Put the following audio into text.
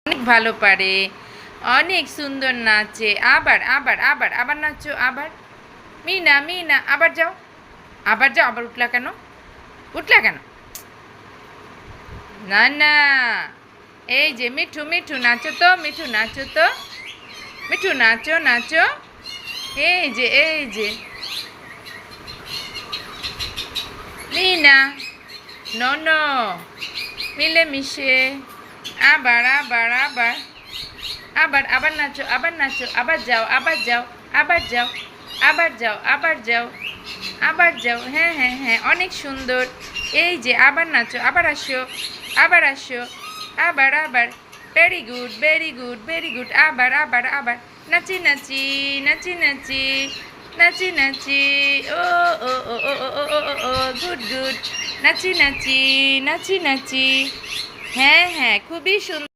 অনেক ভালো পারে, অনেক সুন্দর নাচে। আবার আবার আবার আবার নাচো, আবার। মিনা মিনা আবার যাও, আবার যাও। আবার উঠলা কেন? উঠলা কেন? না না, এই যে মিঠু, মিঠু নাচো তো, মিঠু নাচো তো, মিঠু নাচো নাচো। এই যে এই যে মিনা, ননো, মিলেমিশে। আবার আবার আবার আবার আবার নাচো, আবার নাচো, আবার যাও, আবার যাও, আবার যাও, আবার যাও, আবার যাও, আবার যাও। হ্যাঁ হ্যাঁ হ্যাঁ, অনেক সুন্দর। এই যে আবার নাচো, আবার আসো, আবার আসো, আবার আবার। Very good, very good, very good. আবার আবার আবার নাচি নাচি, নাচি নাচি, নাচি নাচি। ও ও ও ও ও ও ও ও ও, গুড গুড। নাচি নাচি, নাচি নাচি। হ্যাঁ হ্যাঁ, খুবই সুন্দর।